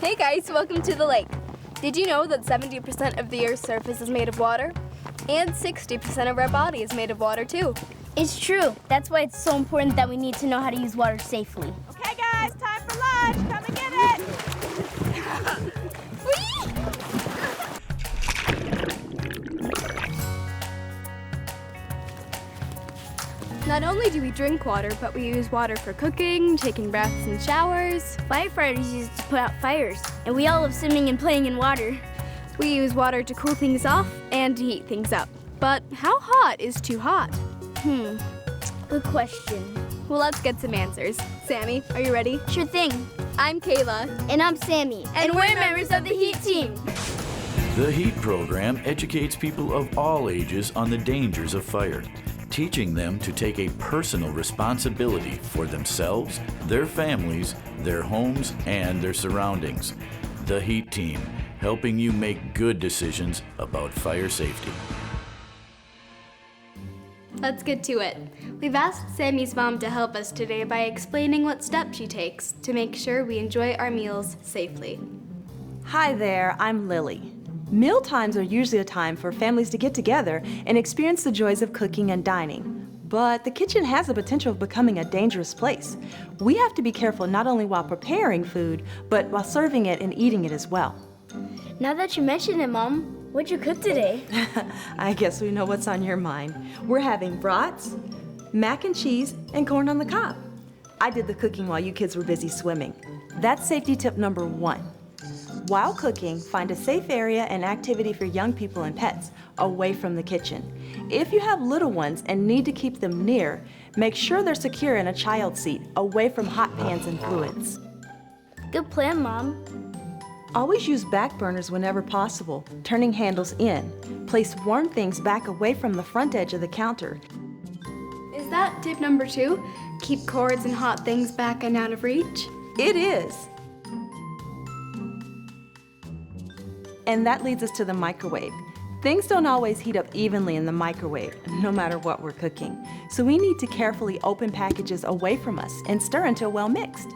Hey guys, welcome to the lake. Did you know that 70% of the Earth's surface is made of water? And 60% of our body is made of water too. It's true. That's why it's so important that we need to know how to use water safely. Okay guys, time for lunch. Come and get it. Not only do we drink water, but we use water for cooking, taking baths and showers. Firefighters use it to put out fires, and we all love swimming and playing in water. We use water to cool things off and to heat things up. But how hot is too hot? Good question. Well, let's get some answers. Sammy, are you ready? Sure thing. I'm Kayla. And I'm Sammy. And we're members of the H.E.A.T team. The H.E.A.T program educates people of all ages on the dangers of fire, teaching them to take a personal responsibility for themselves, their families, their homes, and their surroundings. The H.E.A.T team, helping you make good decisions about fire safety. Let's get to it. We've asked Sammy's mom to help us today by explaining what steps she takes to make sure we enjoy our meals safely. Hi there, I'm Lily. Meal times are usually a time for families to get together and experience the joys of cooking and dining. But the kitchen has the potential of becoming a dangerous place. We have to be careful not only while preparing food, but while serving it and eating it as well. Now that you mention it, Mom, what'd you cook today? I guess we know what's on your mind. We're having brats, mac and cheese, and corn on the cob. I did the cooking while you kids were busy swimming. That's safety tip number 1. While cooking, find a safe area and activity for young people and pets away from the kitchen. If you have little ones and need to keep them near, make sure they're secure in a child seat, away from hot pans and fluids. Good plan, Mom. Always use back burners whenever possible, turning handles in. Place warm things back away from the front edge of the counter. Is that tip number 2? Keep cords and hot things back and out of reach? It is. And that leads us to the microwave. Things don't always heat up evenly in the microwave, no matter what we're cooking. So we need to carefully open packages away from us and stir until well mixed.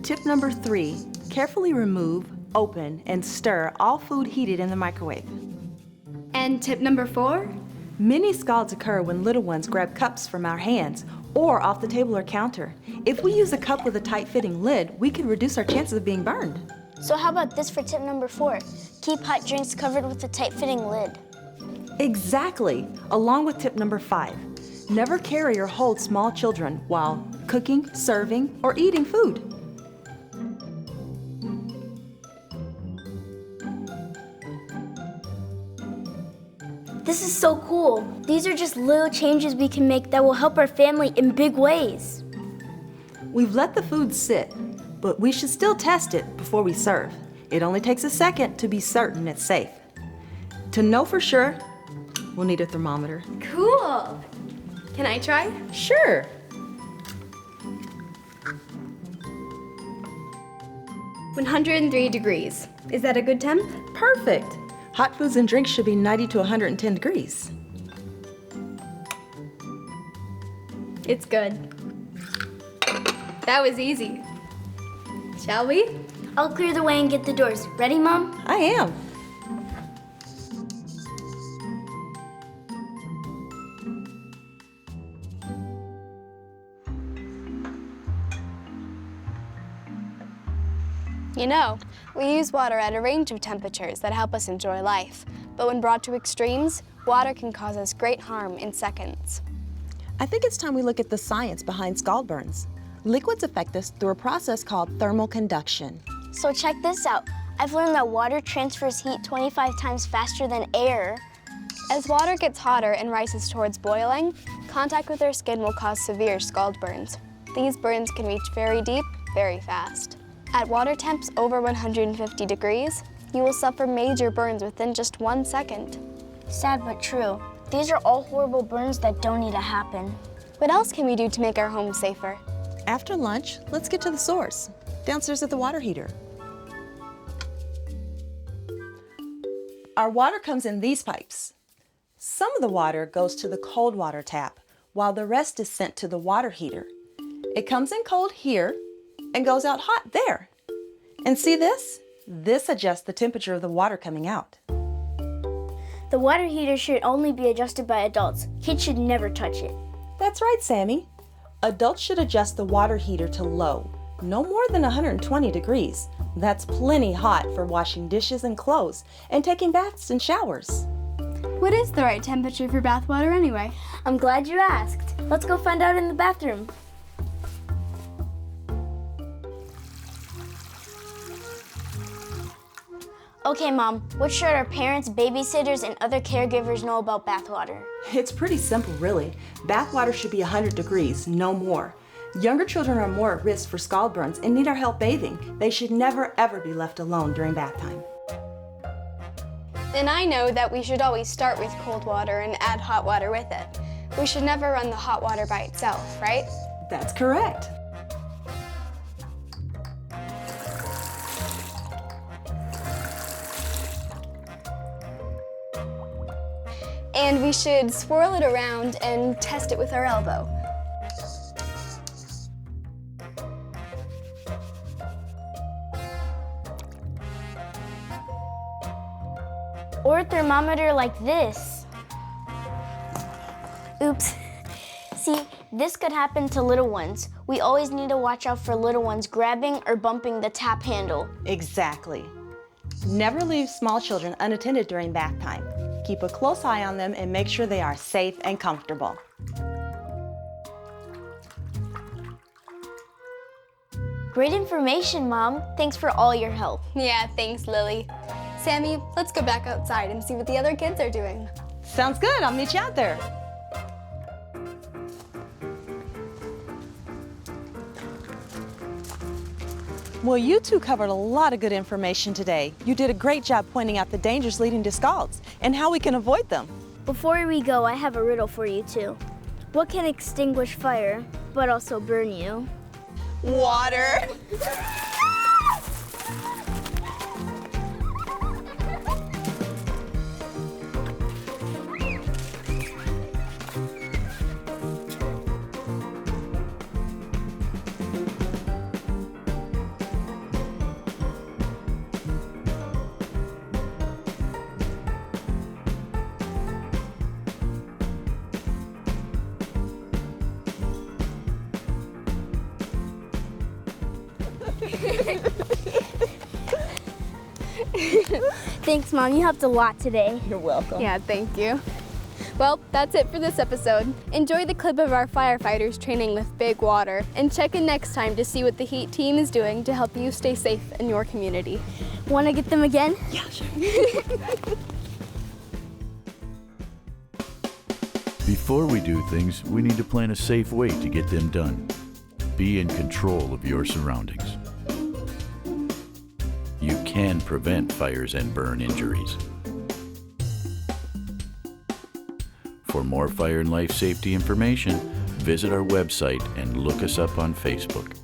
Tip number 3, carefully remove, open, and stir all food heated in the microwave. And tip number 4? Many scalds occur when little ones grab cups from our hands or off the table or counter. If we use a cup with a tight-fitting lid, we can reduce our chances of being burned. So how about this for tip number 4? Keep hot drinks covered with a tight-fitting lid. Exactly, along with tip number 5. Never carry or hold small children while cooking, serving, or eating food. This is so cool. These are just little changes we can make that will help our family in big ways. We've let the food sit, but we should still test it before we serve. It only takes a second to be certain it's safe. To know for sure, we'll need a thermometer. Cool! Can I try? Sure. $103. Is that a good temp? Perfect. Hot foods and drinks should be 90 to 110 degrees. It's good. That was easy. Shall we? I'll clear the way and get the doors. Ready, Mom? I am. You know, we use water at a range of temperatures that help us enjoy life. But when brought to extremes, water can cause us great harm in seconds. I think it's time we look at the science behind scald burns. Liquids affect us through a process called thermal conduction. So check this out. I've learned that water transfers heat 25 times faster than air. As water gets hotter and rises towards boiling, contact with our skin will cause severe scald burns. These burns can reach very deep, very fast. At water temps over 150 degrees, you will suffer major burns within just 1 second. Sad but true. These are all horrible burns that don't need to happen. What else can we do to make our home safer? After lunch, let's get to the source, downstairs at the water heater. Our water comes in these pipes. Some of the water goes to the cold water tap, while the rest is sent to the water heater. It comes in cold here and goes out hot there. And see this? This adjusts the temperature of the water coming out. The water heater should only be adjusted by adults. Kids should never touch it. That's right, Sammy. Adults should adjust the water heater to low, no more than 120 degrees. That's plenty hot for washing dishes and clothes and taking baths and showers. What is the right temperature for bath water anyway? I'm glad you asked. Let's go find out in the bathroom. Okay, Mom, what should our parents, babysitters, and other caregivers know about bathwater? It's pretty simple, really. Bath water should be 100 degrees, no more. Younger children are more at risk for scald burns and need our help bathing. They should never, ever be left alone during bath time. And I know that we should always start with cold water and add hot water with it. We should never run the hot water by itself, right? That's correct. And we should swirl it around and test it with our elbow. Or a thermometer like this. Oops. See, this could happen to little ones. We always need to watch out for little ones grabbing or bumping the tap handle. Exactly. Never leave small children unattended during bath time. Keep a close eye on them and make sure they are safe and comfortable. Great information, Mom. Thanks for all your help. Yeah, thanks, Lily. Sammy, let's go back outside and see what the other kids are doing. Sounds good. I'll meet you out there. Well, you two covered a lot of good information today. You did a great job pointing out the dangers leading to scalds and how we can avoid them. Before we go, I have a riddle for you two. What can extinguish fire, but also burn you? Water. Thanks, Mom. You helped a lot today. You're welcome. Yeah, thank you. Well, that's it for this episode. Enjoy the clip of our firefighters training with big water, and check in next time to see what the H.E.A.T team is doing to help you stay safe in your community. Want to get them again? Yeah, sure. Before we do things, we need to plan a safe way to get them done. Be in control of your surroundings. You can prevent fires and burn injuries. For more fire and life safety information, visit our website and look us up on Facebook.